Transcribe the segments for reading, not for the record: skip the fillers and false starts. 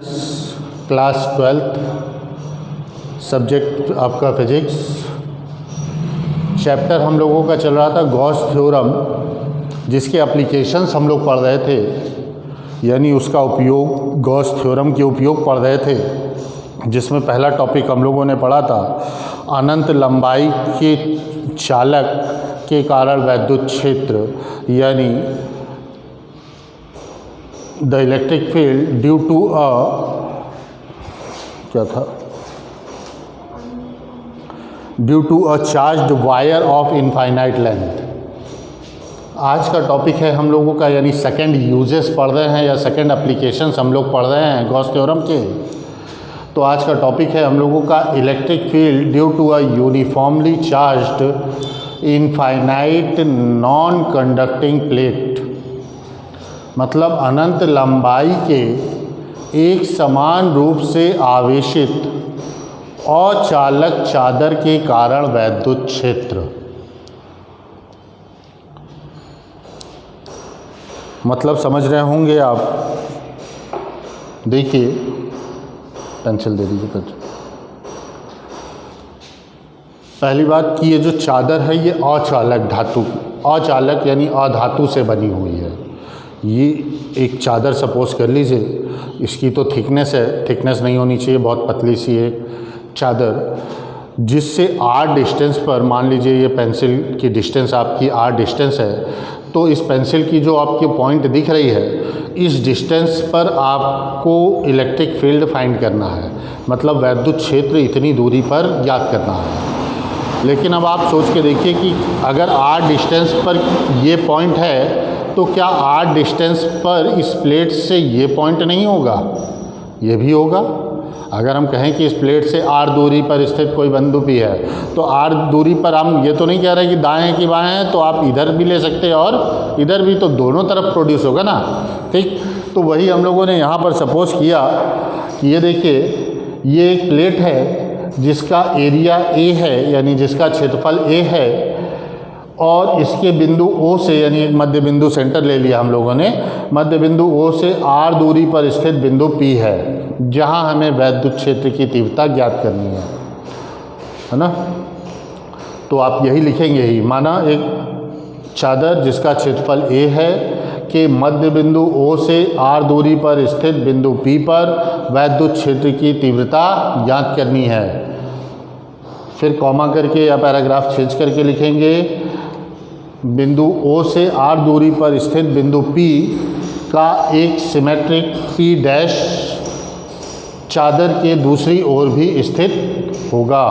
Class 12th subject आपका physics. Chapter हम लोगों का चल रहा था गॉस थ्योरम, जिसके एप्लीकेशंस हम लोग पढ़ रहे थे, यानी उसका उपयोग, गॉस थ्योरम के उपयोग पढ़ रहे थे, जिसमें पहला टॉपिक हम लोगों ने पढ़ा था अनंत लंबाई के चालक के कारण वैद्युत क्षेत्र, यानी the electric field due to due to a charged wire of infinite length. आज का टॉपिक है हम लोगों का, यानी सेकंड यूजेस पढ़ रहे हैं या सेकंड एप्लीकेशंस हम लोग पढ़ रहे हैं गॉस थ्योरम के। तो आज का टॉपिक है हम लोगों का electric field due to a uniformly charged infinite non conducting plate. मतलब अनंत लंबाई के एक समान रूप से आवेशित अचालक चादर के कारण वैद्युत क्षेत्र। मतलब समझ रहे होंगे आप। देखिए, पेंसिल दे दीजिए। पहली बात कि ये जो चादर है ये अचालक धातु, अचालक यानी अधातु से बनी हुई है। ये एक चादर सपोज कर लीजिए, इसकी तो थिकनेस है, थिकनेस नहीं होनी चाहिए, बहुत पतली सी एक चादर, जिससे r डिस्टेंस पर, मान लीजिए ये पेंसिल की डिस्टेंस आपकी r डिस्टेंस है, तो इस पेंसिल की जो आपकी पॉइंट दिख रही है, इस डिस्टेंस पर आपको इलेक्ट्रिक फील्ड फाइंड करना है। मतलब वैद्युत क्षेत्र इतनी दूरी पर ज्ञात करना है। लेकिन अब आप सोच के देखिए कि अगर r डिस्टेंस पर ये पॉइंट है, तो क्या r डिस्टेंस पर इस प्लेट से ये पॉइंट नहीं होगा? ये भी होगा। अगर हम कहें कि इस प्लेट से r दूरी पर स्थित कोई बिंदु P है, तो r दूरी पर हम ये तो नहीं कह रहे कि दाएं हैं कि बाएं हैं, तो आप इधर भी ले सकते हैं और इधर भी, तो दोनों तरफ प्रोड्यूस होगा ना। ठीक, तो वही हम लोगों ने यहाँ पर सपोज किया कि ये देखिए, ये एक प्लेट है जिसका एरिया A है, यानी जिसका क्षेत्रफल A है, और इसके बिंदु O से, यानी एक मध्य बिंदु सेंटर ले लिया हम लोगों ने, मध्य बिंदु O से r दूरी पर स्थित बिंदु P है, जहां हमें वैद्युत क्षेत्र की तीव्रता ज्ञात करनी है ना। तो आप यही लिखेंगे ही, माना एक चादर जिसका क्षेत्रफल A है के मध्य बिंदु O से r दूरी पर स्थित बिंदु P पर वैद्युत क्षेत्र की तीव्रता ज्ञात करनी है। फिर कॉमा करके या पैराग्राफ चेंज करके लिखेंगे, बिंदु O से r दूरी पर स्थित बिंदु P का एक सिमेट्रिक P डैश चादर के दूसरी ओर भी स्थित होगा।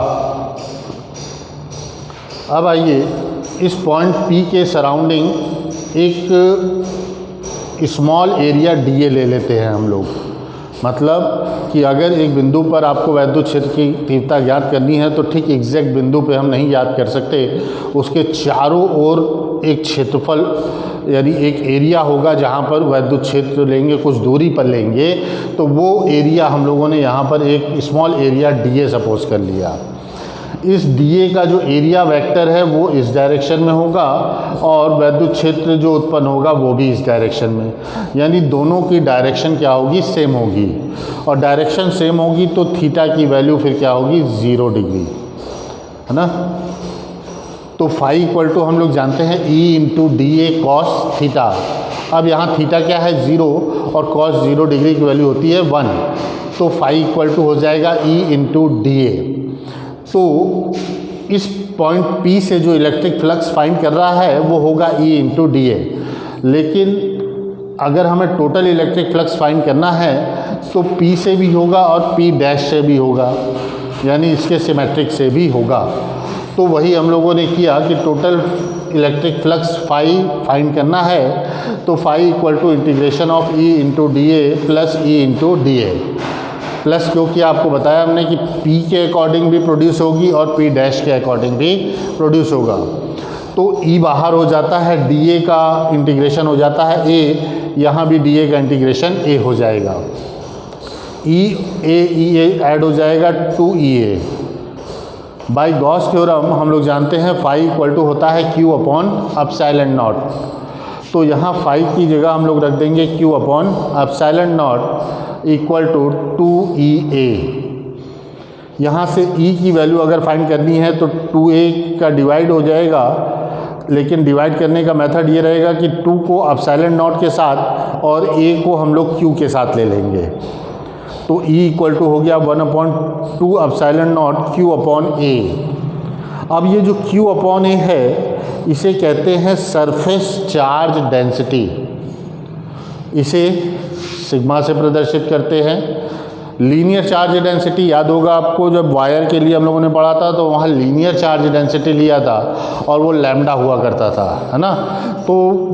अब आइए इस पॉइंट P के सराउंडिंग एक स्मॉल एरिया dA ले लेते हैं हम लोग। मतलब कि अगर एक बिंदु पर आपको वैद्युत क्षेत्र की तीव्रता ज्ञात करनी है, तो ठीक एग्जैक्ट बिंदु पे हम नहीं ज्ञात कर सकते, उसके चारों ओर एक क्षेत्रफल यानी एक एरिया होगा जहाँ पर वैद्युत क्षेत्र लेंगे, कुछ दूरी पर लेंगे, तो वो एरिया हम लोगों ने यहाँ पर एक स्मॉल एरिया dA सपोज कर लिया। इस dA का जो एरिया वेक्टर है वो इस डायरेक्शन में होगा, और वैद्युत क्षेत्र जो उत्पन्न होगा वो भी इस डायरेक्शन में, यानी दोनों की डायरेक्शन क्या होगी? सेम होगी। और डायरेक्शन सेम होगी तो थीटा की वैल्यू फिर क्या होगी? 0 डिग्री, है ना। तो फाई इक्वल टू हम लोग जानते हैं E into dA cos theta. अब यहाँ थीटा क्या है? 0, और कॉस 0 डिग्री की वैल्यू होती है 1, तो फाई इक्वल टू हो जाएगा E इंटू dA। तो इस पॉइंट P से जो इलेक्ट्रिक फ्लक्स फाइंड कर रहा है वो होगा E इंटू dA। लेकिन अगर हमें टोटल इलेक्ट्रिक फ्लक्स फाइंड करना है तो P से भी होगा और P डैश से भी होगा, यानी इसके सिमेट्रिक से भी होगा। तो वही हम लोगों ने किया कि total electric flux phi find करना है, तो phi equal to integration of E into dA plus E into dA। Plus क्योंकि आपको बताया हमने कि P के अकॉर्डिंग भी प्रोड्यूस होगी और P डैश के अकॉर्डिंग भी प्रोड्यूस होगा। तो E बाहर हो जाता है, dA का इंटीग्रेशन हो जाता है A, यहाँ भी dA का इंटीग्रेशन A हो जाएगा। E ऐड हो जाएगा 2EA। बाय गॉस थ्योरम हम लोग जानते हैं फाई इक्वल टू होता है Q अपॉन एप्सिलॉन नॉट। तो यहाँ फाई की जगह हम लोग रख देंगे Q upon epsilon naught. Equal to 2EA। यहाँ से E की वैल्यू अगर फाइंड करनी है तो 2A का डिवाइड हो जाएगा, लेकिन डिवाइड करने का मेथड ये रहेगा कि 2 को एप्सिलॉन नॉट के साथ और A को हम लोग Q के साथ ले लेंगे। तो E इक्वल टू हो गया 1/2 epsilon not Q upon A। अब ये जो Q अपॉन A है इसे कहते हैं सरफेस चार्ज डेंसिटी। इसे सिग्मा से प्रदर्शित करते हैं। लीनियर चार्ज डेंसिटी याद होगा आपको, जब वायर के लिए हम लोगों ने पढ़ा था तो वहाँ लीनियर चार्ज डेंसिटी लिया था और वो लैम्डा हुआ करता था, है ना। तो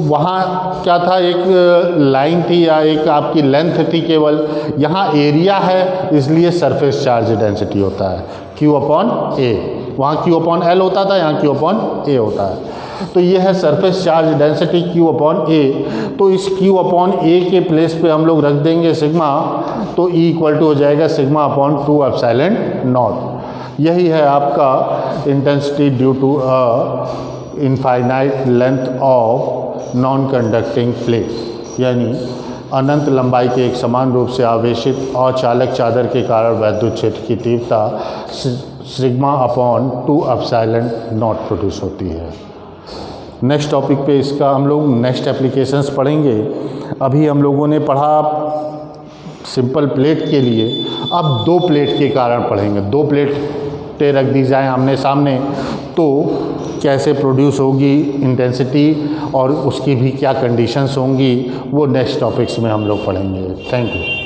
वहाँ क्या था, एक लाइन थी या एक आपकी लेंथ थी केवल। यहाँ एरिया है इसलिए सरफेस चार्ज डेंसिटी होता है Q अपॉन A। वहाँ Q अपॉन L होता था, यहाँ Q अपॉन A होता है। तो ये है surface charge density Q upon A। तो इस Q अपॉन A के प्लेस पे हम लोग रख देंगे सिग्मा, तो E इक्वल टू हो जाएगा सिग्मा अपॉन 2 एप्सिलॉन नॉट। यही है आपका intensity due to a infinite length of non conducting plate, यानी अनंत लंबाई के एक समान रूप से आवेशित अचालक चादर के कारण वैद्युत क्षेत्र की तीव्रता sigma upon 2 epsilon not produce होती है। नेक्स्ट टॉपिक पे इसका हम लोग नेक्स्ट एप्लीकेशंस पढ़ेंगे। अभी हम लोगों ने पढ़ा सिंपल प्लेट के लिए, अब 2 प्लेट के कारण पढ़ेंगे। 2 प्लेटें रख दी जाएँ आमने सामने तो कैसे प्रोड्यूस होगी इंटेंसिटी और उसकी भी क्या कंडीशंस होंगी, वो नेक्स्ट टॉपिक्स में हम लोग पढ़ेंगे। Thank you.